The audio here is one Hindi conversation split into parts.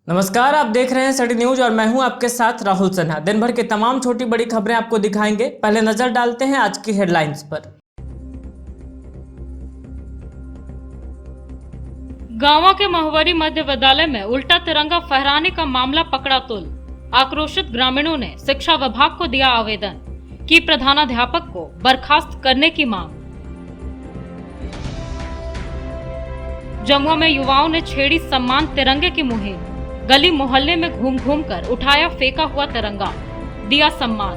नमस्कार, आप देख रहे हैं सिटी न्यूज और मैं हूं आपके साथ राहुल सिन्हा। दिन भर की तमाम छोटी बड़ी खबरें आपको दिखाएंगे। पहले नजर डालते हैं आज की हेडलाइंस पर। गांवा के महवरी मध्य विद्यालय में उल्टा तिरंगा फहराने का मामला पकड़ा तुल। आक्रोशित ग्रामीणों ने शिक्षा विभाग को दिया आवेदन, की प्रधानाध्यापक को बर्खास्त करने की मांग। जमुआ में युवाओं ने छेड़ी सम्मान तिरंगे की मुहिम। गली मोहल्ले में घूम घूम कर उठाया फेंका हुआ तिरंगा, दिया सम्मान।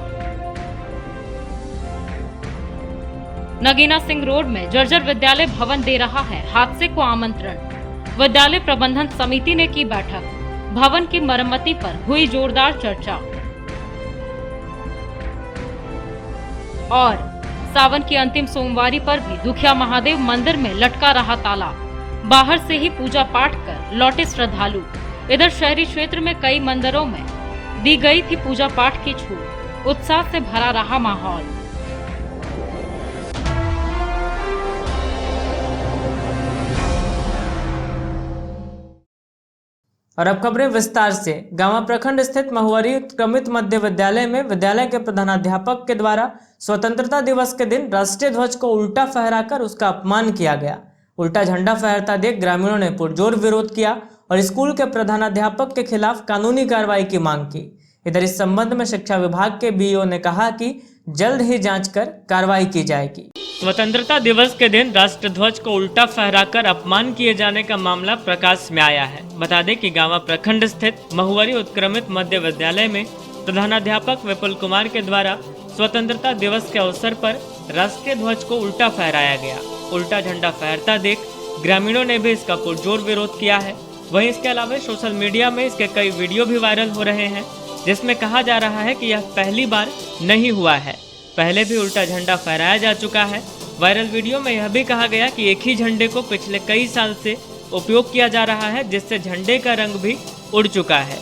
नगीना सिंह रोड में जर्जर विद्यालय भवन दे रहा है हादसे को आमंत्रण। विद्यालय प्रबंधन समिति ने की बैठक, भवन की मरम्मती पर हुई जोरदार चर्चा। और सावन की अंतिम सोमवारी पर भी दुखिया महादेव मंदिर में लटका रहा ताला। बाहर से ही पूजा पाठ कर लौटे श्रद्धालु। इधर शहरी क्षेत्र में कई मंदिरों में दी गई थी पूजा पाठ की छूट। उत्साह से भरा रहा माहौल। और अब खबरें विस्तार से। गांवा प्रखंड स्थित महुवरी उत्क्रमित मध्य विद्यालय में विद्यालय के प्रधानाध्यापक के द्वारा स्वतंत्रता दिवस के दिन राष्ट्रीय ध्वज को उल्टा फहराकर उसका अपमान किया गया। उल्टा झंडा फहरता देख ग्रामीणों ने पुरजोर विरोध किया और स्कूल के प्रधानाध्यापक के खिलाफ कानूनी कार्रवाई की मांग की। इधर इस संबंध में शिक्षा विभाग के बीईओ ने कहा कि जल्द ही जांच कर कार्रवाई की जाएगी। स्वतंत्रता दिवस के दिन राष्ट्रीय ध्वज को उल्टा फहराकर अपमान किए जाने का मामला प्रकाश में आया है। बता दें कि गांवा प्रखंड स्थित महुवरी उत्क्रमित मध्य विद्यालय में प्रधानाध्यापक विपुल कुमार के द्वारा स्वतंत्रता दिवस के अवसर पर राष्ट्रीय ध्वज को उल्टा फहराया गया। उल्टा झंडा फहरता देख ग्रामीणों ने भी इसका पुरजोर विरोध किया है। वहीं इसके अलावा सोशल मीडिया में इसके कई वीडियो भी वायरल हो रहे हैं, जिसमें कहा जा रहा है कि यह पहली बार नहीं हुआ है, पहले भी उल्टा झंडा फहराया जा चुका है। वायरल वीडियो में यह भी कहा गया कि एक ही झंडे को पिछले कई साल से उपयोग किया जा रहा है, जिससे झंडे का रंग भी उड़ चुका है।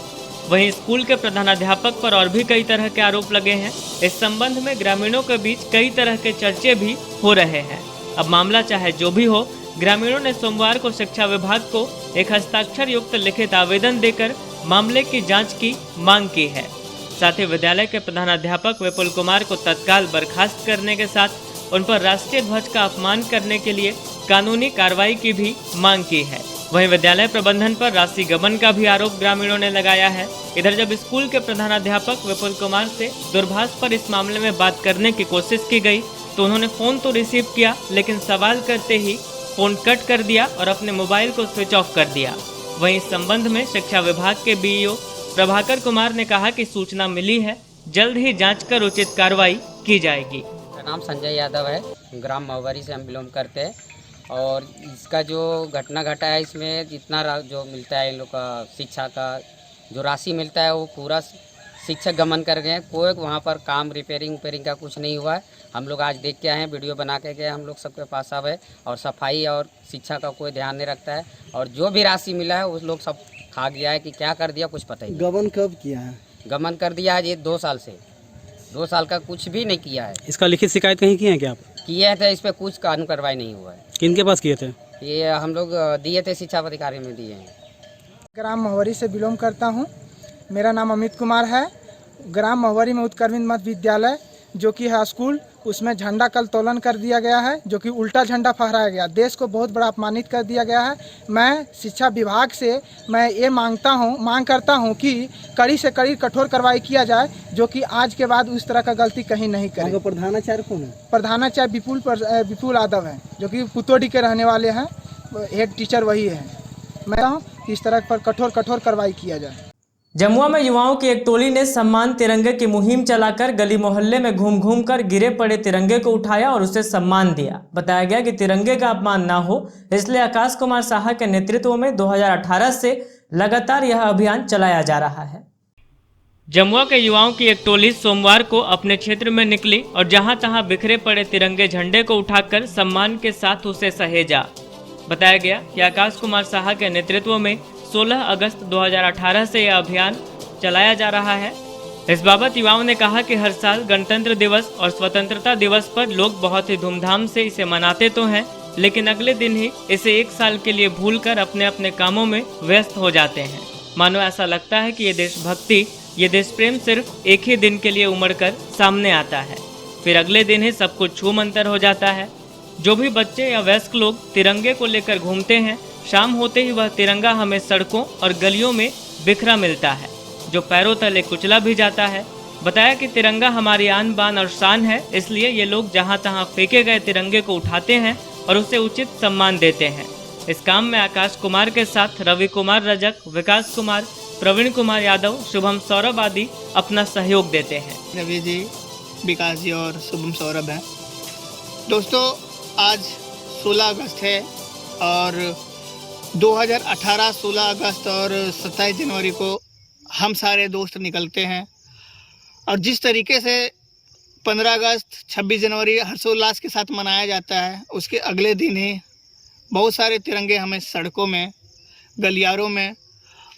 वहीं स्कूल के प्रधानाध्यापक पर और भी कई तरह के आरोप लगे हैं। इस संबंध में ग्रामीणों के बीच कई तरह के चर्चे भी हो रहे हैं। अब मामला चाहे जो भी हो, ग्रामीणों ने सोमवार को शिक्षा विभाग को एक हस्ताक्षर युक्त लिखित आवेदन देकर मामले की जांच की मांग की है। साथ ही विद्यालय के प्रधानाध्यापक विपुल कुमार को तत्काल बर्खास्त करने के साथ उन पर राष्ट्रीय ध्वज का अपमान करने के लिए कानूनी कार्रवाई की भी मांग की है। वहीं विद्यालय प्रबंधन पर राशि गबन का भी आरोप ग्रामीणों ने लगाया है। इधर जब स्कूल के प्रधानाध्यापक विपुल कुमार से दूरभाष पर इस मामले में बात करने की कोशिश की गई तो उन्होंने फोन तो रिसीव किया, लेकिन सवाल करते ही फोन कट कर दिया और अपने मोबाइल को स्विच ऑफ कर दिया। वहीं इस संबंध में शिक्षा विभाग के बीईओ प्रभाकर कुमार ने कहा कि सूचना मिली है, जल्द ही जांच कर उचित कार्रवाई की जाएगी। मेरा नाम संजय यादव है, ग्राम महुवरी से हम बिलोंग करते हैं। और इसका जो घटना घटा है, इसमें जितना जो मिलता है इन लोग का शिक्षा का जो राशि मिलता है वो पूरा शिक्षक गमन कर गए। कोई वहाँ पर काम रिपेयरिंग का कुछ नहीं हुआ है। हम लोग आज देख के आए हैं, वीडियो बना के गए हम लोग सबके पास अब है। और सफाई और शिक्षा का कोई ध्यान नहीं रखता है। और जो भी राशि मिला है उस लोग सब खा गया है कि क्या कर दिया कुछ पता ही नहीं। गबन कब किया है? गमन कर दिया है ये 2 साल से, 2 साल का कुछ भी नहीं किया है। इसका लिखित शिकायत कहीं की है क्या आप? किए थे, इस पर कुछ कानून कार्रवाई नहीं हुआ है। किनके पास किए थे? ये हम लोग दिए थे, शिक्षा अधिकारी में दिए हैं। ग्राम महुवरी से बिलोंग करता हूँ। मेरा नाम अमित कुमार है। ग्राम महुवरी में उत्क्रमित मध्य विद्यालय जो कि है स्कूल, उसमें झंडा कल तोलन कर दिया गया है, जो कि उल्टा झंडा फहराया गया। देश को बहुत बड़ा अपमानित कर दिया गया है। मैं शिक्षा विभाग से ये मांग करता हूं कि कड़ी से कड़ी कठोर कार्रवाई किया जाए, जो कि आज के बाद उस तरह का गलती कहीं नहीं करे। प्रधानाचार्य कौन है? प्रधानाचार्य विपुल यादव हैं, जो कि पुतोडी के रहने वाले हैं। हेड टीचर वही है। मैं चाहूँ कि इस तरह पर कठोर कार्रवाई किया जाए। जमुआ में युवाओं की एक टोली ने सम्मान तिरंगे की मुहिम चलाकर गली मोहल्ले में घूम घूम कर गिरे पड़े तिरंगे को उठाया और उसे सम्मान दिया। बताया गया कि तिरंगे का अपमान ना हो, इसलिए आकाश कुमार साहा के नेतृत्व में 2018 से लगातार यह अभियान चलाया जा रहा है। जमुआ के युवाओं की एक टोली सोमवार को अपने क्षेत्र में निकली और जहां तहां बिखरे पड़े तिरंगे झंडे को उठाकर सम्मान के साथ उसे सहेजा। बताया गया कि आकाश कुमार साहा के नेतृत्व में 16 अगस्त 2018 से यह अभियान चलाया जा रहा है। इस बाबत युवाओं ने कहा कि हर साल गणतंत्र दिवस और स्वतंत्रता दिवस पर लोग बहुत ही धूमधाम से इसे मनाते तो हैं, लेकिन अगले दिन ही इसे एक साल के लिए भूलकर अपने अपने कामों में व्यस्त हो जाते हैं। मानो ऐसा लगता है कि ये देशभक्ति, ये देश प्रेम सिर्फ एक ही दिन के लिए उमड़ कर सामने आता है, फिर अगले दिन ही सब कुछ छूमंतर हो जाता है। जो भी बच्चे या वयस्क लोग तिरंगे को लेकर घूमते हैं, शाम होते ही वह तिरंगा हमें सड़कों और गलियों में बिखरा मिलता है, जो पैरों तले कुचला भी जाता है। बताया कि तिरंगा हमारी आन बान और शान है, इसलिए ये लोग जहाँ तहाँ फेंके गए तिरंगे को उठाते हैं और उसे उचित सम्मान देते हैं। इस काम में आकाश कुमार के साथ रवि कुमार रजक, विकास कुमार, प्रवीण कुमार यादव, शुभम सौरभ आदि अपना सहयोग देते हैं। रवि जी, विकास जी और शुभम सौरभ हैं। दोस्तों, आज 16 अगस्त है और 2018 16 अगस्त और 27 जनवरी को हम सारे दोस्त निकलते हैं और जिस तरीके से 15 अगस्त 26 जनवरी हर्षोल्लास के साथ मनाया जाता है, उसके अगले दिन ही बहुत सारे तिरंगे हमें सड़कों में, गलियारों में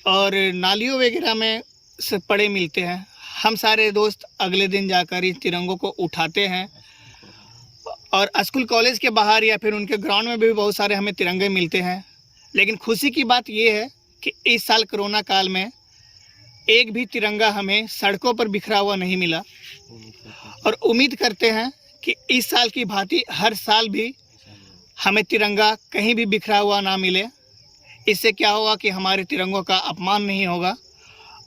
और नालियों वगैरह में से पड़े मिलते हैं। हम सारे दोस्त अगले दिन जाकर इस तिरंगों को उठाते हैं और स्कूल कॉलेज के बाहर या फिर उनके ग्राउंड में भी बहुत सारे हमें तिरंगे मिलते हैं। लेकिन खुशी की बात ये है कि इस साल कोरोना काल में एक भी तिरंगा हमें सड़कों पर बिखरा हुआ नहीं मिला और उम्मीद करते हैं कि इस साल की भांति हर साल भी हमें तिरंगा कहीं भी बिखरा हुआ ना मिले। इससे क्या होगा कि हमारे तिरंगों का अपमान नहीं होगा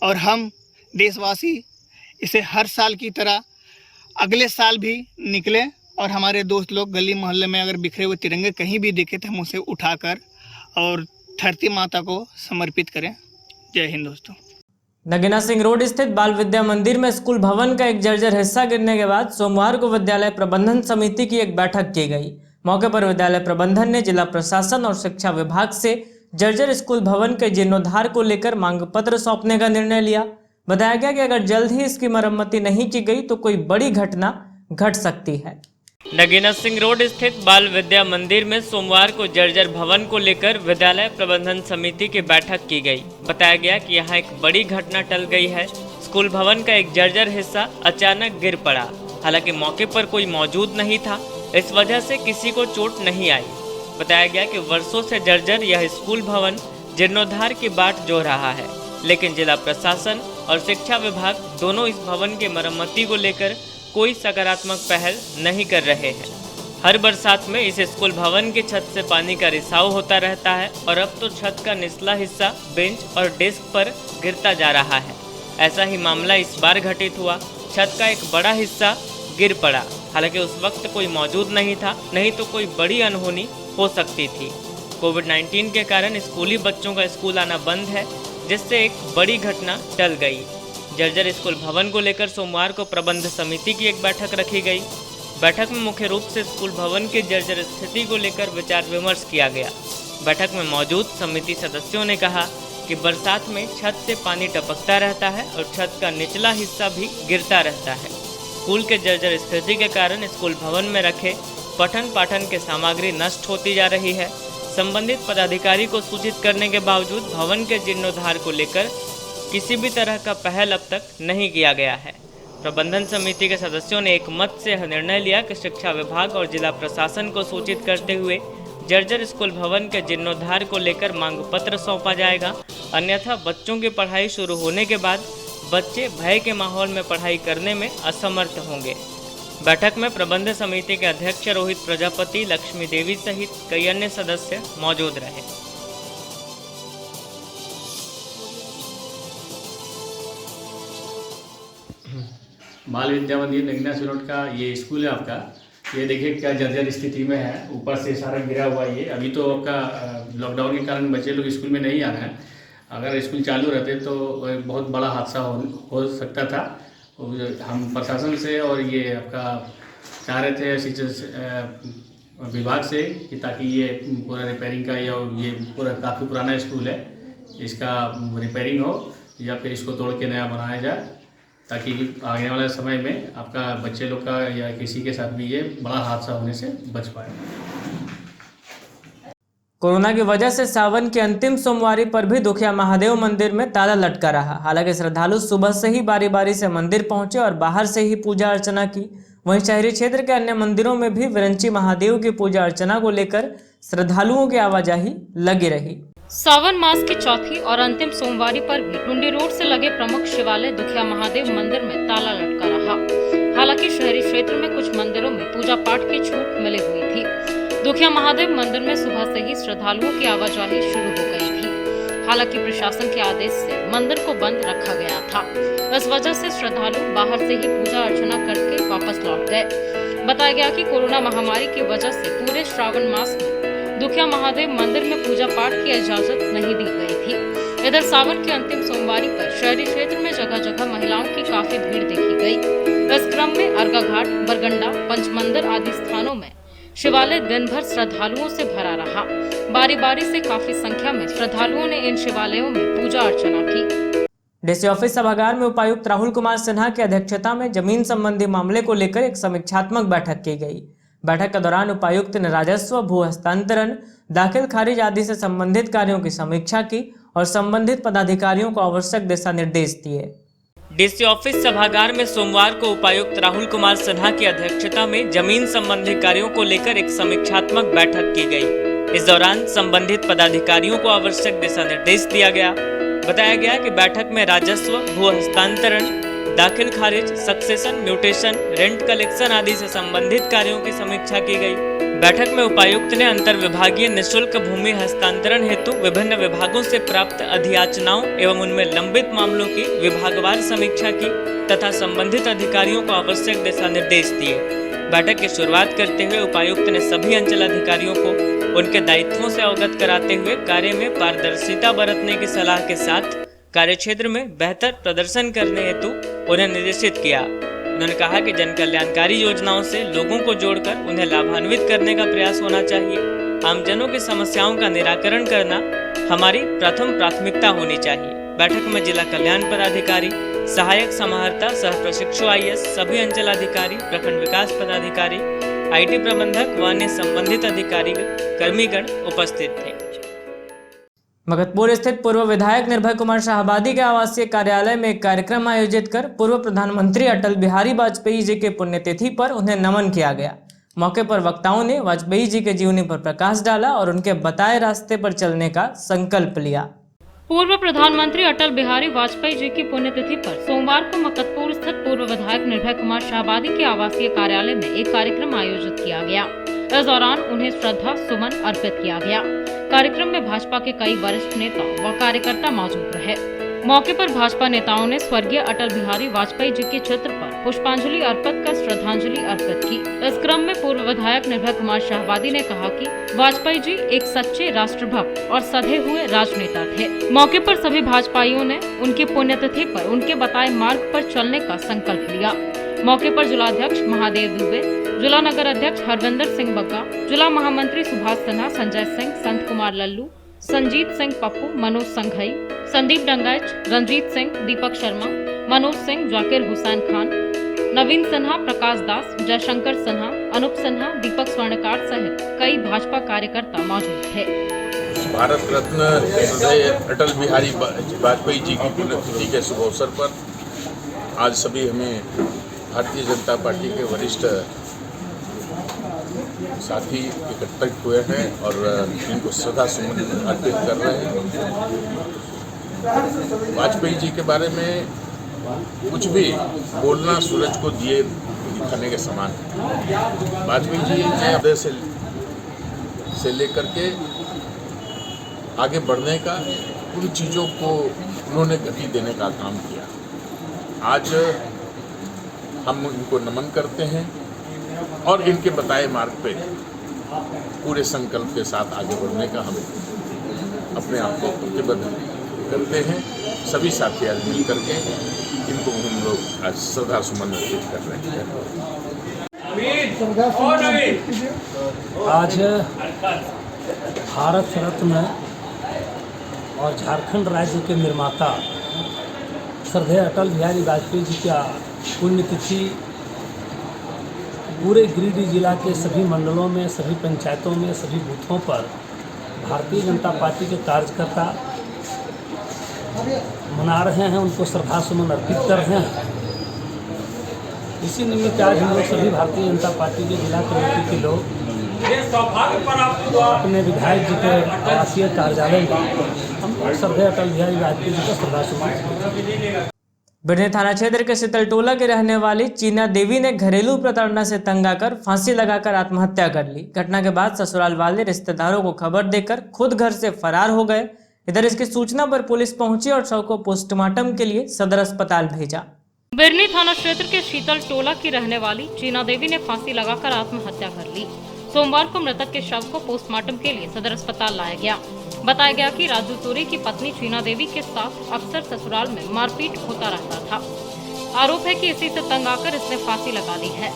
और हम देशवासी इसे हर साल की तरह अगले साल भी निकलें और हमारे दोस्त लोग गली मोहल्ले में अगर बिखरे हुए तिरंगे कहीं भी दिखे तो हम उसे उठाकर और धरती माता को समर्पित करें। जय हिंद दोस्तों। नगीना सिंह रोड स्थित बाल विद्या मंदिर में स्कूल भवन का एक जर्जर हिस्सा गिरने के बाद सोमवार को विद्यालय प्रबंधन समिति की एक बैठक की गई। मौके पर विद्यालय प्रबंधन ने जिला प्रशासन और शिक्षा विभाग से जर्जर स्कूल भवन के जीर्णोद्धार को लेकर मांग पत्र सौंपने का निर्णय लिया। बताया गया कि अगर जल्द ही इसकी मरम्मति नहीं की गई तो कोई बड़ी घटना घट सकती है। नगीना सिंह रोड स्थित बाल विद्या मंदिर में सोमवार को जर्जर भवन को लेकर विद्यालय प्रबंधन समिति की बैठक की गई। बताया गया कि यहाँ एक बड़ी घटना टल गई है। स्कूल भवन का एक जर्जर हिस्सा अचानक गिर पड़ा। हालांकि मौके पर कोई मौजूद नहीं था, इस वजह से किसी को चोट नहीं आई। बताया गया कि वर्षों से जर्जर यह स्कूल भवन जीर्णोद्धार की बाट जोह रहा है, लेकिन जिला प्रशासन और शिक्षा विभाग दोनों इस भवन की मरम्मति को लेकर कोई सकारात्मक पहल नहीं कर रहे हैं। हर बरसात में इस स्कूल भवन की छत से पानी का रिसाव होता रहता है और अब तो छत का निचला हिस्सा बेंच और डेस्क पर गिरता जा रहा है। ऐसा ही मामला इस बार घटित हुआ। छत का एक बड़ा हिस्सा गिर पड़ा। हालांकि उस वक्त कोई मौजूद नहीं था, नहीं तो कोई बड़ी अनहोनी हो सकती थी। कोविड-19 के कारण स्कूली बच्चों का स्कूल आना बंद है, जिससे एक बड़ी घटना टल गई। जर्जर स्कूल भवन को लेकर सोमवार को प्रबंध समिति की एक बैठक रखी गई। बैठक में मुख्य रूप से स्कूल भवन की जर्जर स्थिति को लेकर विचार विमर्श किया गया। बैठक में मौजूद समिति सदस्यों ने कहा कि बरसात में छत से पानी टपकता रहता है और छत का निचला हिस्सा भी गिरता रहता है। स्कूल के जर्जर स्थिति के कारण स्कूल भवन में रखे पठन पाठन की सामग्री नष्ट होती जा रही है। संबंधित पदाधिकारी को सूचित करने के बावजूद भवन के जीर्णोद्धार को लेकर किसी भी तरह का पहल अब तक नहीं किया गया है। प्रबंधन समिति के सदस्यों ने एक मत से निर्णय लिया कि शिक्षा विभाग और जिला प्रशासन को सूचित करते हुए जर्जर स्कूल भवन के जीर्णोद्धार को लेकर मांग पत्र सौंपा जाएगा। अन्यथा बच्चों की पढ़ाई शुरू होने के बाद बच्चे भय के माहौल में पढ़ाई करने में असमर्थ होंगे। बैठक में प्रबंध समिति के अध्यक्ष रोहित प्रजापति, लक्ष्मी देवी सहित कई अन्य सदस्य मौजूद रहे। बाल विद्या मंदिर नगीना सिंह रोड का ये स्कूल है आपका। ये देखिए क्या जर्जर स्थिति में है, ऊपर से सारा गिरा हुआ ये। अभी तो आपका लॉकडाउन के कारण बच्चे लोग स्कूल में नहीं आ रहे हैं। अगर स्कूल चालू रहते तो बहुत बड़ा हादसा हो सकता था। हम प्रशासन से और ये आपका चाह रहे थे शिक्षा विभाग से कि ताकि ये पूरा रिपेयरिंग का ये पूरा काफ़ी पुराना स्कूल है, इसका रिपेयरिंग हो या फिर इसको तोड़ के नया बनाया जाए, ताकि आने वाले समय में आपका बच्चे लोग का या किसी के साथ भी ये बड़ा हादसा होने से बच पाए। कोरोना की वजह से सावन की अंतिम सोमवारी पर भी दुखिया महादेव मंदिर में ताला लटका रहा। हालांकि श्रद्धालु सुबह से ही बारी बारी से मंदिर पहुंचे और बाहर से ही पूजा अर्चना की। वहीं शहरी क्षेत्र के अन्य मंदिरों में भी विरंची महादेव की पूजा अर्चना को लेकर श्रद्धालुओं की आवाजाही लगी रही। सावन मास की चौथी और अंतिम सोमवारी पर भी टुंडी रोड से लगे प्रमुख शिवालय दुखिया महादेव मंदिर में ताला लटका रहा। हालांकि शहरी क्षेत्र में कुछ मंदिरों में पूजा पाठ की छूट मिली हुई थी। दुखिया महादेव मंदिर में सुबह से ही श्रद्धालुओं की आवाजाही शुरू हो गई थी। हालांकि प्रशासन के आदेश से मंदिर को बंद रखा गया था। इस वजह से श्रद्धालु बाहर से ही पूजा अर्चना करके वापस लौट गए। बताया गया कि कोरोना महामारी की वजह से पूरे श्रावण मास में दुखिया महादेव मंदिर में पूजा पाठ की इजाजत नहीं दी गई थी। इधर सावन के अंतिम सोमवारी पर शहरी क्षेत्र में जगह जगह महिलाओं की काफी भीड़ देखी गई। इस क्रम में अर्गा घाट, बरगंडा, पंचमंदिर आदि स्थानों में शिवालय दिन भर श्रद्धालुओं से भरा रहा। बारी बारी से काफी संख्या में श्रद्धालुओं ने इन शिवालयों में पूजा अर्चना की। डीसी ऑफिस सभागार में उपायुक्त राहुल कुमार सिन्हा की अध्यक्षता में जमीन संबंधी मामले को लेकर एक समीक्षात्मक बैठक की गई। बैठक के दौरान उपायुक्त ने राजस्व, भू हस्तांतरण, दाखिल खारिज आदि से संबंधित कार्यों की समीक्षा की और संबंधित पदाधिकारियों को आवश्यक दिशा निर्देश दिए। डीसी ऑफिस सभागार में सोमवार को उपायुक्त राहुल कुमार सिन्हा की अध्यक्षता में जमीन संबंधी कार्यों को लेकर एक समीक्षात्मक बैठक की गई। इस दौरान संबंधित पदाधिकारियों को आवश्यक दिशा निर्देश दिया गया। बताया गया कि बैठक में राजस्व, भू हस्तांतरण, दाखिल खारिज, सक्सेशन, म्यूटेशन, रेंट कलेक्शन आदि से संबंधित कार्यों की समीक्षा की गई। बैठक में उपायुक्त ने अंतर विभागीय निःशुल्क भूमि हस्तांतरण हेतु विभिन्न विभागों से प्राप्त अधियाचनाओं एवं उनमें लंबित मामलों की विभागवार समीक्षा की तथा संबंधित अधिकारियों को आवश्यक दिशा निर्देश दिए। बैठक की शुरुआत करते हुए उपायुक्त ने सभी अंचल अधिकारियों को उनके दायित्वों से अवगत कराते हुए कार्य में पारदर्शिता बरतने की सलाह के साथ कार्य क्षेत्र में बेहतर प्रदर्शन करने हेतु उन्हें निर्देशित किया। उन्होंने कहा कि जन कल्याणकारी योजनाओं से लोगों को जोड़कर उन्हें लाभान्वित करने का प्रयास होना चाहिए। आमजनों की समस्याओं का निराकरण करना हमारी प्रथम प्राथमिकता होनी चाहिए। बैठक में जिला कल्याण पदाधिकारी, सहायक समाहर्ता, सह प्रशिक्षु IAS, सभी अंचल अधिकारी, प्रखंड विकास पदाधिकारी, IT प्रबंधक व अन्य संबंधित अधिकारी कर्मीगण उपस्थित थे। मगधपुर स्थित पूर्व विधायक निर्भय कुमार शाहाबादी के आवासीय कार्यालय में एक कार्यक्रम आयोजित कर पूर्व प्रधानमंत्री अटल बिहारी वाजपेयी जी के पुण्यतिथि पर उन्हें नमन किया गया। मौके पर वक्ताओं ने वाजपेयी जी के जीवनी पर प्रकाश डाला और उनके बताए रास्ते पर चलने का संकल्प लिया। पूर्व प्रधानमंत्री अटल बिहारी वाजपेयी जी की पुण्यतिथि पर सोमवार को मगधपुर स्थित पूर्व विधायक निर्भय कुमार शाहाबादी के आवासीय कार्यालय में एक कार्यक्रम आयोजित किया गया। इस दौरान उन्हें श्रद्धा सुमन अर्पित किया गया। कार्यक्रम में भाजपा के कई वरिष्ठ नेता व कार्यकर्ता मौजूद रहे। मौके पर भाजपा नेताओं ने स्वर्गीय अटल बिहारी वाजपेयी जी के चित्र पर पुष्पांजलि अर्पित कर श्रद्धांजलि अर्पित की। इस क्रम में पूर्व विधायक निर्भय कुमार शाहाबादी ने कहा कि वाजपेयी जी एक सच्चे राष्ट्रभक्त और सधे हुए राजनेता थे। मौके पर सभी भाजपाइयों ने उनकी पुण्यतिथि पर उनके बताए मार्ग पर चलने का संकल्प लिया। मौके पर जिलाध्यक्ष महादेव दुबे, जिला नगर अध्यक्ष हरविंदर सिंह बग्गा, जिला महामंत्री सुभाष सिन्हा, संजय सिंह, संत कुमार लल्लू, संजीत सिंह पप्पू, मनोज संघई, संदीप डंगाइच, रंजीत सिंह, दीपक शर्मा, मनोज सिंह, जाकिर हुसैन खान, नवीन सिन्हा, प्रकाश दास, जयशंकर सिन्हा, अनूप सिन्हा, दीपक स्वर्णकार सहित कई भाजपा कार्यकर्ता मौजूद थे। भारत रत्न अटल बिहारी वाजपेयी जी की पुण्यतिथि के शुभ अवसर पर आज सभी हमें भारतीय जनता पार्टी के वरिष्ठ साथी एकत्रित हुए हैं और इनको श्रद्धा सुमन अर्पित कर रहे हैं। वाजपेयी जी के बारे में कुछ भी बोलना सूरज को दिए दिखाने के समान है। वाजपेयी जी ने हृदय से लेकर के आगे बढ़ने का, उन चीज़ों को उन्होंने गति देने का काम किया। आज हम इनको नमन करते हैं और इनके बताए मार्ग पे पूरे संकल्प के साथ आगे बढ़ने का हम अपने आप को प्रतिबद्ध करते हैं। सभी साथी आज मिल करके इनको हम लोग आज श्रद्धा सुमन अर्पित कर रहे हैं। आज भारत रत्न और झारखंड राज्य के निर्माता श्रद्धेय अटल बिहारी वाजपेयी जी का पुण्यतिथि पूरे गिरिडीह जिला के सभी मंडलों में, सभी पंचायतों में, सभी बूथों पर भारतीय जनता पार्टी के कार्यकर्ता मना रहे हैं, उनको श्रद्धा सुमन अर्पित कर रहे हैं। इसी निमित्त आज हम लोग सभी भारतीय जनता पार्टी के जिला कमेटी के लोग अपने विधायक जी के आवासीय कार्यालय में हम श्रद्धेय अटल बिहारी वाजपेयी जी को श्रद्धासुमन। बिरनी थाना क्षेत्र के शीतलटोला की रहने वाली चीना देवी ने घरेलू प्रताड़ना से तंग आकर फांसी लगाकर आत्महत्या कर ली। घटना के बाद ससुराल वाले रिश्तेदारों को खबर देकर खुद घर से फरार हो गए। इधर इसकी सूचना पर पुलिस पहुंची और शव को पोस्टमार्टम के लिए सदर अस्पताल भेजा। बिरनी थाना क्षेत्र के शीतल टोला की रहने वाली चीना देवी ने फांसी लगाकर आत्महत्या कर ली। सोमवार को मृतक के शव को पोस्टमार्टम के लिए सदर अस्पताल लाया गया। बताया गया कि राजू तोरे की पत्नी चीना देवी के साथ अक्सर ससुराल में मारपीट होता रहता था। आरोप है कि इसी से तंग आकर इसने फांसी लगा ली है,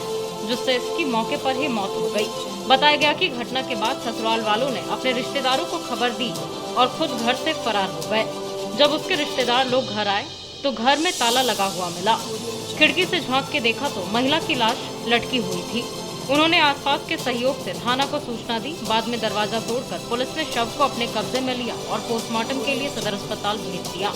जिससे इसकी मौके पर ही मौत हो गई। बताया गया कि घटना के बाद ससुराल वालों ने अपने रिश्तेदारों को खबर दी और खुद घर से फरार हो गए। जब उसके रिश्तेदार लोग घर आए तो घर में ताला लगा हुआ मिला। खिड़की से झांक के देखा तो महिला की लाश लटकी हुई थी। उन्होंने आसपास के सहयोग से थाना को सूचना दी। बाद में दरवाजा तोड़कर पुलिस ने शव को अपने कब्जे में लिया और पोस्टमार्टम के लिए सदर अस्पताल भेज दिया।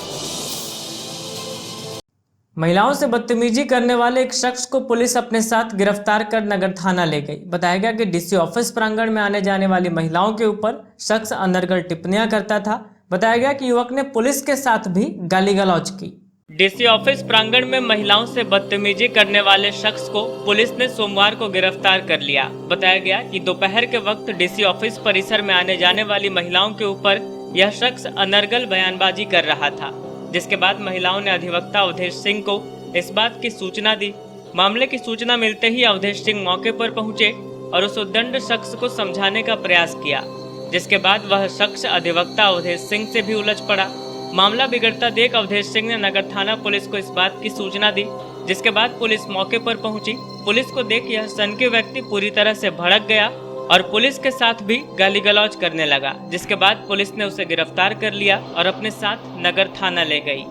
महिलाओं से बदतमीजी करने वाले एक शख्स को पुलिस अपने साथ गिरफ्तार कर नगर थाना ले गई। बताया गया कि डीसी ऑफिस प्रांगण में आने जाने वाली महिलाओं के ऊपर शख्स अनर्गल टिप्पणियां करता था। बताया गया कि युवक ने पुलिस के साथ भी गाली गलौज की। डीसी ऑफिस प्रांगण में महिलाओं से बदतमीजी करने वाले शख्स को पुलिस ने सोमवार को गिरफ्तार कर लिया। बताया गया कि दोपहर के वक्त डीसी ऑफिस परिसर में आने जाने वाली महिलाओं के ऊपर यह शख्स अनर्गल बयानबाजी कर रहा था, जिसके बाद महिलाओं ने अधिवक्ता अवधेश सिंह को इस बात की सूचना दी। मामले की सूचना मिलते ही अवधेश सिंह मौके पर पहुंचे और उस उद्दंड शख्स को समझाने का प्रयास किया, जिसके बाद वह शख्स अधिवक्ता अवधेश सिंह से भी उलझ पड़ा। मामला बिगड़ता देख अवधेश सिंह ने नगर थाना पुलिस को इस बात की सूचना दी, जिसके बाद पुलिस मौके पर पहुंची। पुलिस को देख यह सनकी व्यक्ति पूरी तरह से भड़क गया और पुलिस के साथ भी गाली गलौज करने लगा, जिसके बाद पुलिस ने उसे गिरफ्तार कर लिया और अपने साथ नगर थाना ले गई।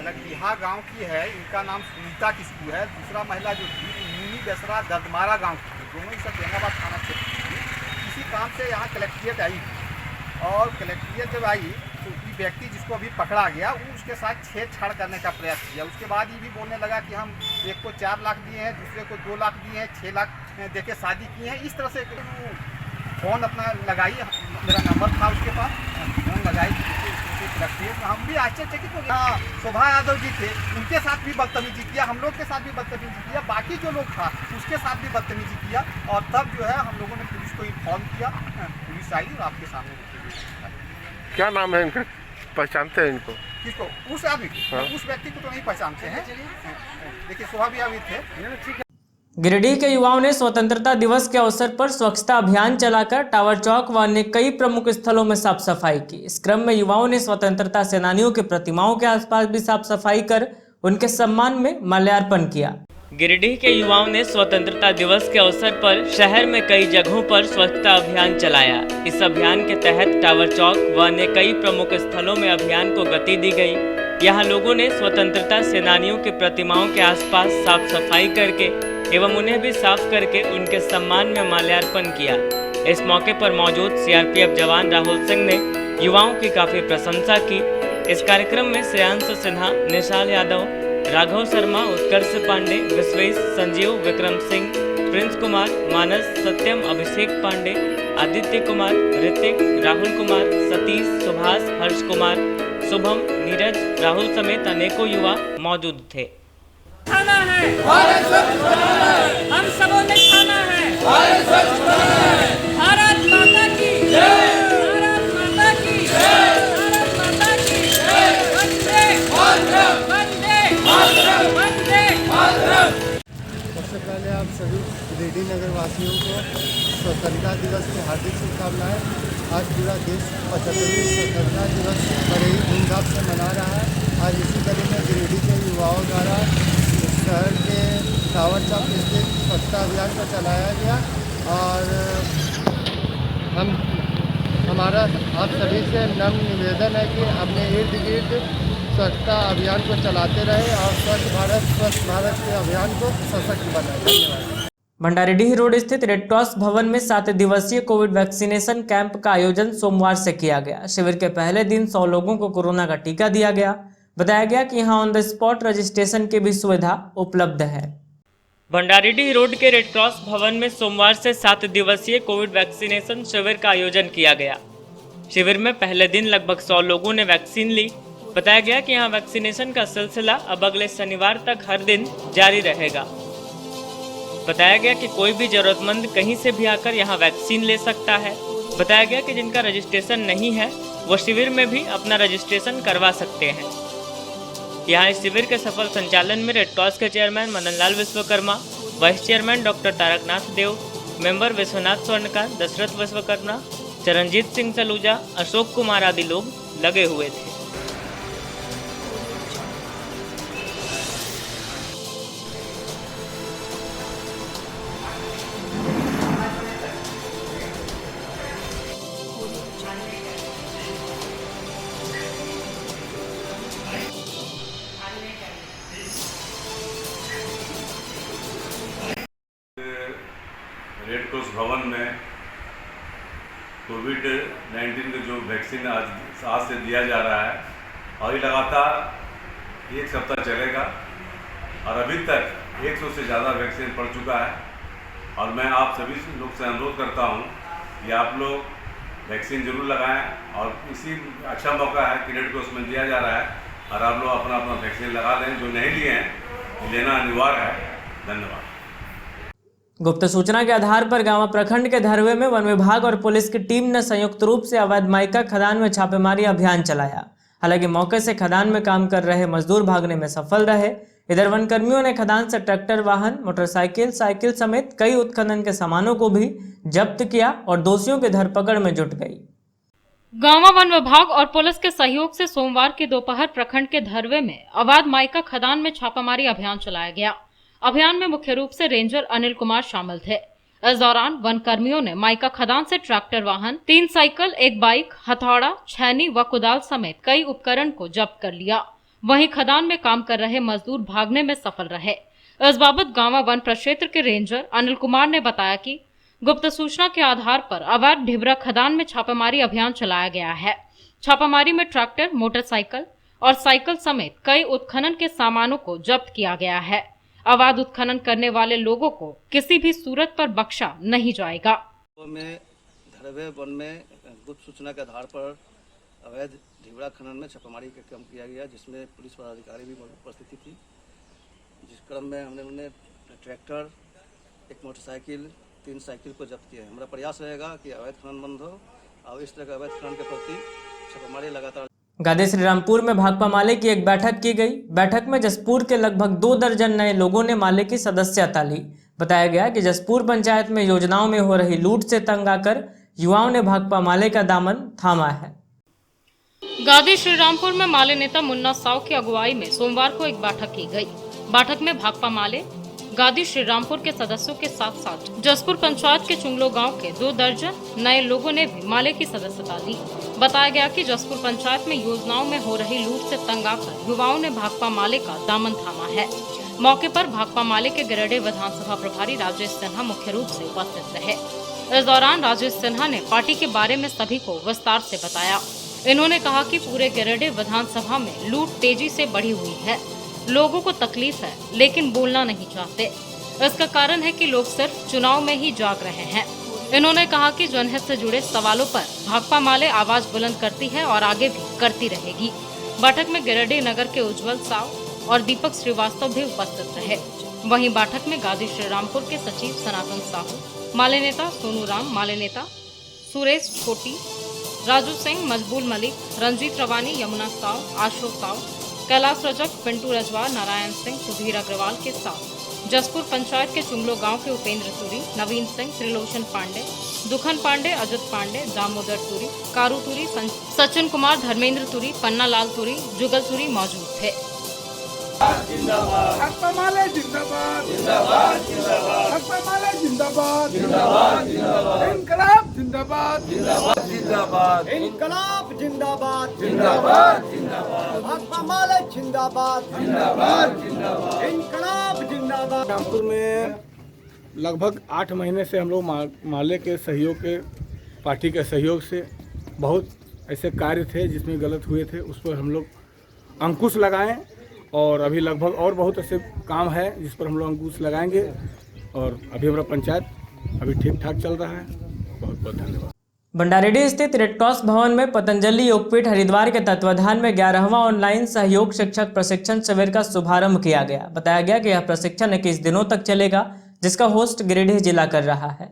लकड़िया गांव की है, इनका नाम सुनीता किस्कू है। दूसरा महिला जो थी नीनी बेसरा दर्दमारा गांव की थी। दोनों ही सब जंगाबाद थाना क्षेत्र की थी। किसी काम से यहाँ कलेक्ट्रेट आई और कलेक्ट्रेट जब आई तो व्यक्ति जिसको अभी पकड़ा गया वो उसके साथ छेड़छाड़ करने का प्रयास किया। उसके बाद ये भी बोलने लगा कि हम एक को 4 लाख दिए हैं, दूसरे को 2 लाख दिए हैं, 6 लाख देके शादी की है। इस तरह से फ़ोन अपना लगाई, मेरा नंबर था उसके पास, फ़ोन लगाई कलेक्ट्रेट। हम भी आश्चर्यचकित हो गए। शोभा यादव जी थे, उनके साथ भी बदतमीजी किया, हम लोग के साथ भी बदतमीजी किया, बाकी जो लोग था उसके साथ भी बदतमीजी किया। और तब जो है हम लोगों ने पुलिस को इन्फॉर्म किया। पुलिस आई और आपके सामने। क्या नाम है इनका, पहचानते हैं इनको? किसको? उस आदमी को? उस व्यक्ति को तो नहीं पहचानते हैं। देखिए शोभा भी अभी थे। गिरिडीह के युवाओं ने स्वतंत्रता दिवस के अवसर पर स्वच्छता अभियान चलाकर टावर चौक व अन्य कई प्रमुख स्थलों में साफ सफाई की। इस क्रम में युवाओं ने स्वतंत्रता सेनानियों के प्रतिमाओं के आसपास भी साफ सफाई कर उनके सम्मान में माल्यार्पण किया। गिरिडीह के युवाओं ने स्वतंत्रता दिवस के अवसर पर शहर में कई जगहों पर स्वच्छता अभियान चलाया। इस अभियान के तहत टावर चौक व अन्य कई प्रमुख स्थलों में अभियान को गति दी गई। यहाँ लोगों ने स्वतंत्रता सेनानियों के प्रतिमाओं के आसपास साफ सफाई करके एवं उन्हें भी साफ करके उनके सम्मान में माल्यार्पण किया। इस मौके पर मौजूद सीआरपीएफ जवान राहुल सिंह ने युवाओं की काफी प्रशंसा की। इस कार्यक्रम में श्रेयांश सिन्हा, निशाल यादव, राघव शर्मा, उत्कर्ष पांडे, विश्वेश, संजीव, विक्रम सिंह, प्रिंस कुमार, मानस, सत्यम, अभिषेक पांडे, आदित्य कुमार, ऋतिक, राहुल कुमार, सतीश, सुभाष, हर्ष कुमार, शुभम, नीरज, राहुल समेत अनेकों युवा मौजूद थे। खाना है, हम सबों ने खाना है। भारत माता की जय, भारत माता की जय, भारत माता की जय, वंदे मातरम, वंदे मातरम, वंदे मातरम। सबसे पहले आप सभी गिरिडीह नगर वासियों को स्वतंत्रता दिवस की हार्दिक शुभकामनाएं। आज पूरा देश 75वीं स्वतंत्रता दिवस बड़े ही धूमधाम से मना रहा है। आज इसी कड़ी में गिरिडीह के युवाओं द्वारा शहर के टावर चौक स्थित स्वच्छता अभियान को चलाया गया और हमारा आप सभी से नम्र निवेदन है कि अपने इर्द गिर्द स्वच्छता अभियान को चलाते रहे और स्वच्छ भारत के अभियान को सशक्त बनाए। धन्यवाद। भंडारीडीह रोड स्थित रेड क्रॉस भवन में 7 दिवसीय कोविड वैक्सीनेशन कैंप का आयोजन सोमवार से किया गया। शिविर के पहले दिन 100 लोगों को कोरोना का टीका दिया गया। बताया गया कि यहां ऑन द स्पॉट रजिस्ट्रेशन की भी सुविधा उपलब्ध है। भंडारीडीह रोड के रेड क्रॉस भवन में सोमवार से 7 दिवसीय कोविड वैक्सीनेशन शिविर का आयोजन किया गया। शिविर में पहले दिन लगभग 100 लोगों ने वैक्सीन ली। बताया गया कि यहां वैक्सीनेशन का सिलसिला अब अगले शनिवार तक हर दिन जारी रहेगा। बताया गया कि कोई भी जरूरतमंद कहीं से भी आकर यहां वैक्सीन ले सकता है। बताया गया कि जिनका रजिस्ट्रेशन नहीं है वो शिविर में भी अपना रजिस्ट्रेशन करवा सकते हैं। यहाँ इस शिविर के सफल संचालन में रेड क्रॉस के chairman Madan Lal Vishwakarma, vice chairman doctor Taraknath Dev, member Vishwanath Swarnkar, Dashrath Vishwakarma, Charanjit Singh Saluja, Ashok Kumar आदि लोग लगे हुए थे। रेड क्रॉस भवन में कोविड-19 का जो वैक्सीन आज से दिया जा रहा है और ये लगातार एक सप्ताह चलेगा और अभी तक 100 से ज़्यादा वैक्सीन पड़ चुका है। और मैं आप सभी लोग से अनुरोध करता हूँ कि आप लोग वैक्सीन जरूर लगाएं और इसी अच्छा मौका है कि रेड क्रॉस में दिया जा रहा है और आप लोग अपना अपना वैक्सीन लगा लें। जो नहीं लिए हैं लेना अनिवार्य है। धन्यवाद। गुप्त सूचना के आधार पर गांवा प्रखंड के धरवे में वन विभाग और पुलिस की टीम ने संयुक्त रूप से अवैध माइका खदान में छापेमारी अभियान चलाया। हालांकि मौके से खदान में काम कर रहे मजदूर भागने में सफल रहे। इधर वन कर्मियों ने खदान से ट्रैक्टर वाहन, मोटरसाइकिल, साइकिल समेत कई उत्खनन के सामानों को भी जब्त किया और दोषियों की धरपकड़ में जुट गई। गांवा वन विभाग और पुलिस के सहयोग से सोमवार की दोपहर प्रखंड के धरवे में अवैध माइका खदान में छापामारी अभियान चलाया गया। अभियान में मुख्य रूप से रेंजर अनिल कुमार शामिल थे। इस दौरान वन कर्मियों ने माइका खदान से ट्रैक्टर वाहन, 3 साइकिल, 1 बाइक, हथौड़ा, छैनी व कुदाल समेत कई उपकरण को जब्त कर लिया। वहीं खदान में काम कर रहे मजदूर भागने में सफल रहे। इस बाबत गांवा वन प्रक्षेत्र के रेंजर अनिल कुमार ने बताया कि गुप्त सूचना के आधार पर अवैध ढिबरा खदान में छापामारी अभियान चलाया गया है। छापामारी में ट्रैक्टर, मोटरसाइकिल और साइकिल समेत कई उत्खनन के सामानों को जब्त किया गया है। अवैध उत्खनन करने वाले लोगों को किसी भी सूरत पर बख्शा नहीं जाएगा। में धरवे वन में गुप्त सूचना के आधार पर अवैध ढिबरा खनन में छापामारी का काम किया गया, जिसमें पुलिस पदाधिकारी भी उपस्थिति थी। जिस क्रम में हमने ट्रैक्टर, 1 मोटरसाइकिल, 3 साइकिल को जब्त किया है। हमारा प्रयास रहेगा कि अवैध खनन बंद हो और इस तरह के अवैध खनन के प्रति छापामारी लगातार। गादी श्रीरामपुर में भाकपा माले की एक बैठक की गई। बैठक में जसपुर के लगभग 2 दर्जन नए लोगों ने माले की सदस्यता ली। बताया गया कि जसपुर पंचायत में योजनाओं में हो रही लूट से तंग आकर युवाओं ने भाकपा माले का दामन थामा है। गादी श्रीरामपुर में माले नेता मुन्ना साव की अगुवाई में सोमवार को एक बैठक की गई। बैठक में भाकपा माले गादी श्रीरामपुर के सदस्यों के साथ साथ जसपुर पंचायत के चुंगलो गांव के 2 दर्जन नए लोगों ने भी माले की सदस्यता ली। बताया गया कि जसपुर पंचायत में योजनाओं में हो रही लूट से तंग आकर युवाओं ने भाकपा माले का दामन थामा है। मौके पर भाकपा माले के गिरिडीह विधानसभा प्रभारी राजेश सिन्हा मुख्य रूप से उपस्थित रहे। इस दौरान राजेश सिन्हा ने पार्टी के बारे में सभी को विस्तार से बताया। इन्होंने कहा कि पूरे गिरिडीह विधानसभा में लूट तेजी से बढ़ी हुई है। लोगों को तकलीफ है लेकिन बोलना नहीं चाहते। इसका कारण है कि लोग सिर्फ चुनाव में ही जाग रहे हैं। इन्होंने कहा कि जनहित से जुड़े सवालों पर भाकपा माले आवाज बुलंद करती है और आगे भी करती रहेगी। बैठक में गिरिडीह नगर के उज्जवल साव और दीपक श्रीवास्तव भी उपस्थित रहे। वहीं बैठक में गादी श्रीरामपुर के सचिव सनातन साहू, माले नेता सोनू राम, माले नेता सुरेश छोटी, राजू सिंह, मजबूल मलिक, रंजीत रवानी, यमुना साव, आशो साव, कैलाश रजक, पिंटू रजवार, नारायण सिंह, सुधीर अग्रवाल के साथ जसपुर पंचायत के चुंगलो गांव के उपेंद्र तुरी, नवीन सिंह, त्रिलोचन पांडे, दुखन पांडे, अजित पांडे, दामोदर तुरी, कारू तुरी, सचिन कुमार, धर्मेंद्र तुरी, पन्ना लाल तुरी, जुगल तुरी मौजूद थे। भाकपा माले जिंदाबाद, जिंदाबाद, जिंदाबाद। भाकपा माले जिंदाबाद, जिंदाबाद, जिंदाबाद। इनकलाब जिंदाबाद, जिंदाबाद, जिंदाबाद। इनकलाब जिंदाबाद, जिंदाबाद, जिंदाबाद। भाकपा माले जिंदाबाद, जिंदाबाद, जिंदाबाद। इनकलाब जिंदाबाद। रामपुर में लगभग 8 महीने से हम लोग माले के सहयोग के, पार्टी के सहयोग से बहुत ऐसे कार्य थे जिसमें गलत हुए थे, उस पर हम लोग अंकुश लगाएं और अभी लगभग और बहुत ऐसे काम है जिस पर हम लोग अंकुश लगाएंगे और अभी हमारा पंचायत अभी ठीक ठाक चल रहा है। बहुत बहुत धन्यवाद। भंडारेडी स्थित रेड क्रॉस भवन में पतंजलि योगपीठ हरिद्वार के तत्वाधान में 11वां ऑनलाइन सहयोग शिक्षक प्रशिक्षण शिविर का शुभारंभ किया गया। बताया गया कि यह प्रशिक्षण 21 दिनों तक चलेगा, जिसका होस्ट गिरिडीह जिला कर रहा है।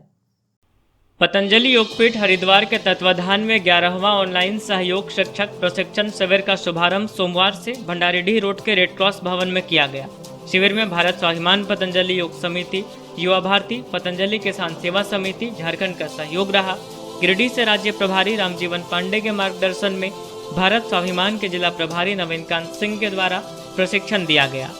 पतंजलि योगपीठ हरिद्वार के तत्वाधान में 11वां ऑनलाइन सहयोग शिक्षक प्रशिक्षण शिविर का शुभारंभ सोमवार से भंडारेडी रोड के रेड क्रॉस भवन में किया गया। शिविर में भारत स्वाभिमान पतंजलि योग समिति, युवा भारती, पतंजलि किसान सेवा समिति झारखंड का सहयोग रहा। गिरिडीह से राज्य प्रभारी रामजीवन पांडे के मार्गदर्शन में भारत स्वाभिमान के जिला प्रभारी नवीनकांत सिंह के द्वारा प्रशिक्षण दिया गया।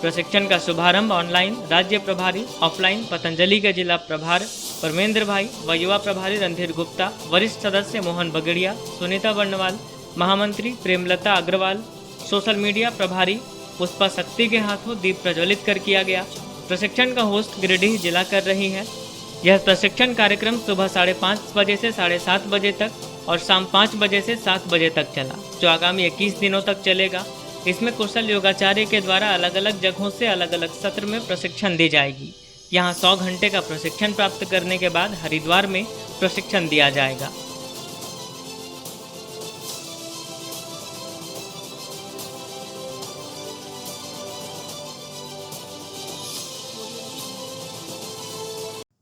प्रशिक्षण का शुभारंभ ऑनलाइन राज्य प्रभारी, ऑफलाइन पतंजलि के जिला प्रभार परमेंद्र भाई व युवा प्रभारी रणधीर गुप्ता, वरिष्ठ सदस्य मोहन बगड़िया, सुनीता बर्णवाल, महामंत्री प्रेमलता अग्रवाल, सोशल मीडिया प्रभारी पुष्पा शक्ति के हाथों दीप प्रज्वलित कर किया गया। प्रशिक्षण का होस्ट गिरिडीह जिला कर रही है। यह प्रशिक्षण कार्यक्रम सुबह 5:30 बजे से 7:30 बजे तक और शाम 5 बजे से 7 बजे तक चला, जो आगामी 21 दिनों तक चलेगा। इसमें कुशल योगाचार्य के द्वारा अलग अलग जगहों से अलग अलग सत्र में प्रशिक्षण दी जाएगी। यहाँ 100 घंटे का प्रशिक्षण प्राप्त करने के बाद हरिद्वार में प्रशिक्षण दिया जाएगा।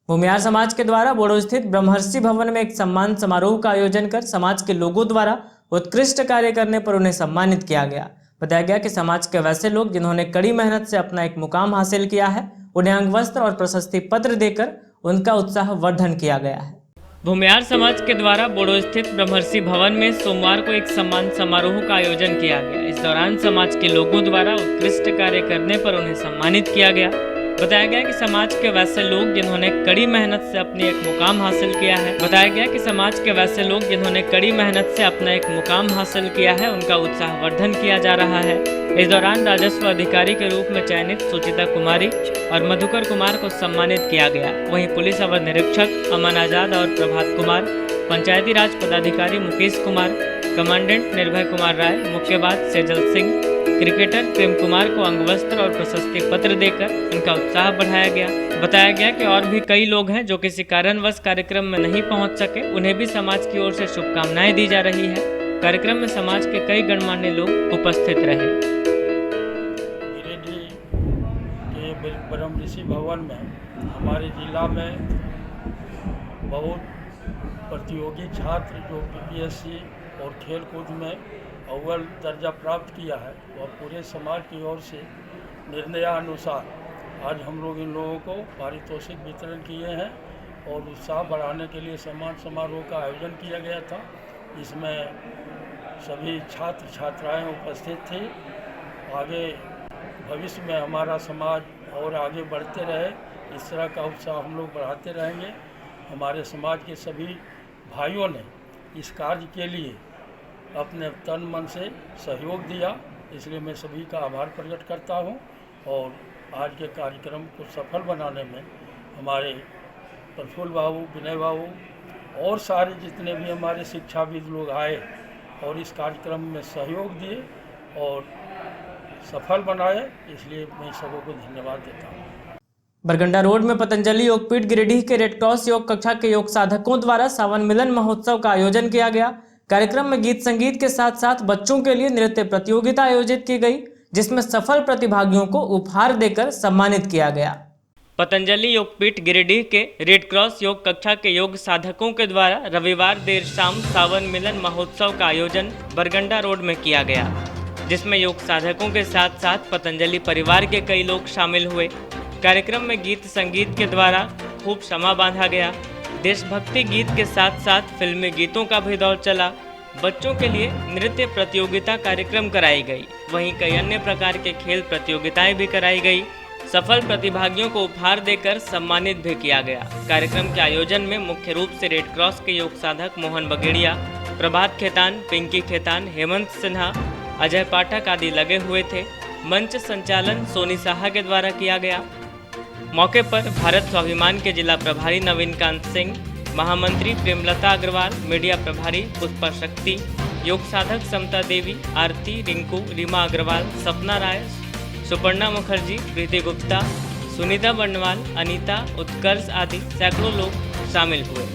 भूमिहार समाज के द्वारा बोडो स्थित ब्रह्मर्षि भवन में एक सम्मान समारोह का आयोजन कर समाज के लोगों द्वारा उत्कृष्ट कार्य करने पर उन्हें सम्मानित किया गया। बताया गया कि समाज के वैसे लोग जिन्होंने कड़ी मेहनत से अपना एक मुकाम हासिल किया है, उन्हें अंग वस्त्र और प्रशस्ति पत्र देकर उनका उत्साह वर्धन किया गया है। भूमिहार समाज के द्वारा बोडो स्थित ब्रह्मर्षि भवन में सोमवार को एक सम्मान समारोह का आयोजन किया गया। इस दौरान समाज के लोगों द्वारा उत्कृष्ट कार्य करने पर उन्हें सम्मानित किया गया। बताया गया कि समाज के वैसे लोग जिन्होंने कड़ी मेहनत से अपनी एक मुकाम हासिल किया है उनका उत्साह वर्धन किया जा रहा है। इस दौरान राजस्व अधिकारी के रूप में चयनित सुचिता कुमारी और मधुकर कुमार को सम्मानित किया गया। वहीं पुलिस अवर निरीक्षक अमन आजाद और प्रभात कुमार, पंचायती राज पदाधिकारी मुकेश कुमार, कमांडेंट निर्भय कुमार राय, मुक्केबाज सेजल सिंह, क्रिकेटर प्रेम कुमार को अंगवस्त्र और प्रशस्ति पत्र देकर उनका उत्साह बढ़ाया गया। बताया गया कि और भी कई लोग हैं जो किसी कारणवश कार्यक्रम में नहीं पहुंच सके, उन्हें भी समाज की ओर से शुभकामनाएं दी जा रही है। कार्यक्रम में समाज के कई गणमान्य लोग उपस्थित रहे। गिरिडीह के ब्रह्मर्षि भवन में हमारे जिला में बहुत प्रतियोगी छात्र जो PPSC और खेल कूद में अव्वल दर्जा प्राप्त किया है, वह पूरे समाज की ओर से निर्णयानुसार आज हम लोग इन लोगों को पारितोषिक वितरण किए हैं और उत्साह बढ़ाने के लिए सम्मान समारोह का आयोजन किया गया था। इसमें सभी छात्र छात्राएं उपस्थित थी। आगे भविष्य में हमारा समाज और आगे बढ़ते रहे, इस तरह का उत्साह हम लोग बढ़ाते रहेंगे। हमारे समाज के सभी भाइयों ने इस कार्य के लिए अपने तन मन से सहयोग दिया, इसलिए मैं सभी का आभार प्रकट करता हूं। और आज के कार्यक्रम को सफल बनाने में हमारे प्रफुल्ल बाबू, विनय बाबू और सारे जितने भी हमारे शिक्षाविद लोग आए और इस कार्यक्रम में सहयोग दिए और सफल बनाए, इसलिए मैं सबों को धन्यवाद देता हूँ। बरगंडा रोड में पतंजलि योगपीठ गिरिडीह के रेड क्रॉस योग कक्षा के योग साधकों द्वारा सावन मिलन महोत्सव का आयोजन किया गया। कार्यक्रम में गीत संगीत के साथ साथ बच्चों के लिए नृत्य प्रतियोगिता आयोजित की गई, जिसमें सफल प्रतिभागियों को उपहार देकर सम्मानित किया गया। पतंजलि योगपीठ गिरिडीह के रेड क्रॉस योग कक्षा के योग साधकों के द्वारा रविवार देर शाम सावन मिलन महोत्सव का आयोजन बरगंडा रोड में किया गया, जिसमें योग साधकों के साथ साथ पतंजलि परिवार के कई लोग शामिल हुए। कार्यक्रम में गीत संगीत के द्वारा खूब समा बांधा गया। देशभक्ति गीत के साथ साथ फिल्मी गीतों का भी दौर चला। बच्चों के लिए नृत्य प्रतियोगिता कार्यक्रम कराई गई, वहीं कई अन्य प्रकार के खेल प्रतियोगिताएं भी कराई गई। सफल प्रतिभागियों को उपहार देकर सम्मानित भी किया गया। कार्यक्रम के आयोजन में मुख्य रूप से रेड क्रॉस के योग साधक मोहन बगेड़िया, प्रभात खेतान, पिंकी खेतान, हेमंत सिन्हा, अजय पाठक आदि लगे हुए थे। मंच संचालन सोनी साहा के द्वारा किया गया। मौके पर भारत स्वाभिमान के जिला प्रभारी नवीनकांत सिंह, महामंत्री प्रेमलता अग्रवाल, मीडिया प्रभारी पुष्पा शक्ति, योग साधक समता देवी, आरती, रिंकू, रीमा अग्रवाल, सपना राय, सुपर्णा मुखर्जी, प्रीति गुप्ता, सुनीता बंडवाल, अनीता, उत्कर्ष आदि सैकड़ों लोग शामिल हुए।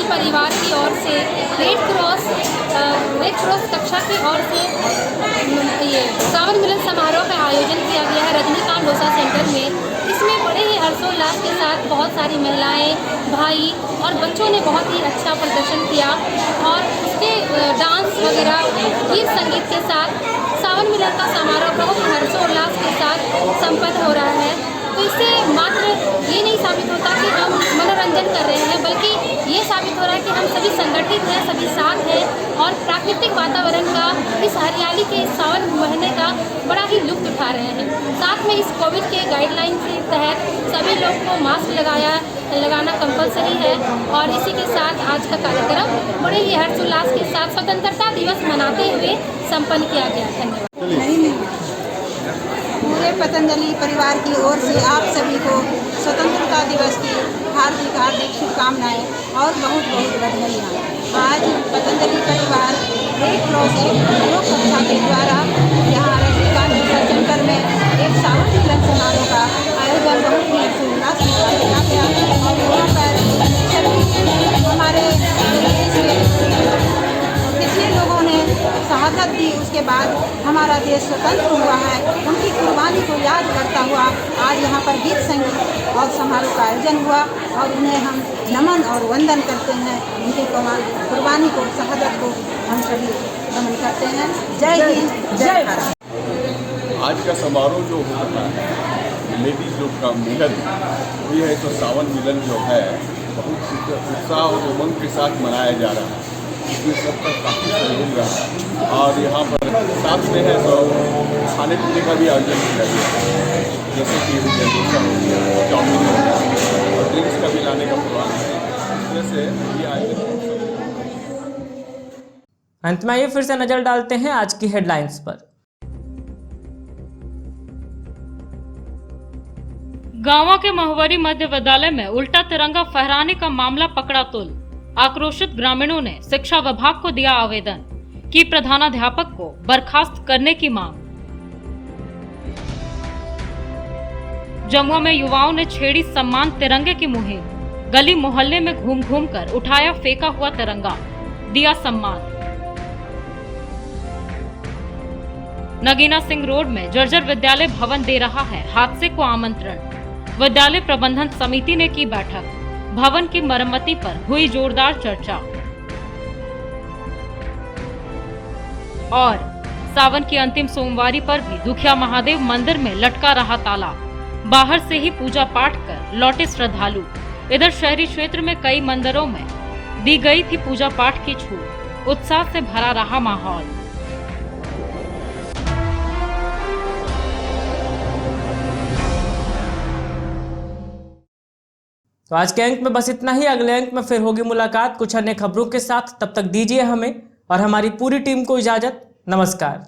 परिवार की ओर से रेड क्रॉस कक्षा की ओर से ये सावन मिलन समारोह का आयोजन किया गया है रजनीकांत डोसा सेंटर में। इसमें बड़े ही हर्षोल्लास के साथ बहुत सारी महिलाएं, भाई और बच्चों ने बहुत ही अच्छा प्रदर्शन किया और उसके डांस वगैरह गीत संगीत के साथ सावन मिलन का समारोह बहुत ही हर्षोल्लास के साथ संपन्न हो रहा है। तो इससे मात्र ये नहीं साबित होता कि हम मनोरंजन कर रहे हैं, बल्कि ये साबित हो रहा है कि हम सभी संगठित हैं, सभी साथ हैं और प्राकृतिक वातावरण का, इस हरियाली के सावन महीने का बड़ा ही लुत्फ उठा रहे हैं। साथ में इस कोविड के गाइडलाइन के तहत सभी लोग को मास्क लगाना कंपलसरी है और इसी के साथ आज का कार्यक्रम बड़े ही हर्षोल्लास के साथ स्वतंत्रता दिवस मनाते हुए संपन्न किया गया। धन्यवाद। पूरे पतंजलि परिवार की ओर से आप सभी को स्वतंत्रता दिवस की हार्दिक हार्दिक शुभकामनाएं और बहुत बहुत बधाइयाँ। आज पतंजलि परिवार रेड क्रॉस योग संस्था के द्वारा यहाँ रजनीकांत डोसा सेंटर में एक सावन मिलन समारोह का आयोजन बहुत ही हर्षोल्लास के साथ किया गया और यहाँ पर सभी हमारे पिछले लोगों ने शहादत दी, उसके बाद हमारा देश स्वतंत्र हुआ है। उनकी कुर्बानी को याद करता हुआ आज यहाँ पर गीत संगीत और समारोह का आयोजन हुआ और उन्हें हम नमन और वंदन करते हैं। उनकी कुर्बानी को, शहादत को हम सभी नमन करते हैं। जय हिंद, जय भारत। आज का समारोह जो हो रहा है लेडीज लोग का मिलन, ये है तो सावन मिलन जो है बहुत उत्साह और उमंग के साथ मनाया जा रहा है। इसमें सबका काफ़ी सहयोग रहा है और यहाँ पर साथ में है तो खाने पीने का भी आयोजन किया गया है, जैसे कि डोसा हो गया, चाउमीन हो गया और ड्रिंक्स का भी लाने का प्रोग्राम है। इस तरह से ये आयोजन। अंत में ये फिर से नजर डालते हैं आज की हेडलाइंस पर। गांवा के महुवरी मध्य विद्यालय में उल्टा तिरंगा फहराने का मामला पकड़ा तुल। आक्रोशित ग्रामीणों ने शिक्षा विभाग को दिया आवेदन, की प्रधानाध्यापक को बर्खास्त करने की मांग। जमुआ में युवाओं ने छेड़ी सम्मान तिरंगे की मुहिम। गली मोहल्ले में घूम घूम कर उठाया फेंका हुआ तिरंगा, दिया सम्मान। नगीना सिंह रोड में जर्जर विद्यालय भवन दे रहा है हादसे को आमंत्रण। विद्यालय प्रबंधन समिति ने की बैठक, भवन की मरम्मती पर हुई जोरदार चर्चा। और सावन की अंतिम सोमवारी पर भी दुखिया महादेव मंदिर में लटका रहा ताला। बाहर से ही पूजा पाठ कर लौटे श्रद्धालु। इधर शहरी क्षेत्र में कई मंदिरों में दी गई थी पूजा पाठ की छूट। उत्साह से भरा रहा माहौल। तो आज के अंक में बस इतना ही। अगले अंक में फिर होगी मुलाकात कुछ अन्य खबरों के साथ। तब तक दीजिए हमें और हमारी पूरी टीम को इजाजत। नमस्कार।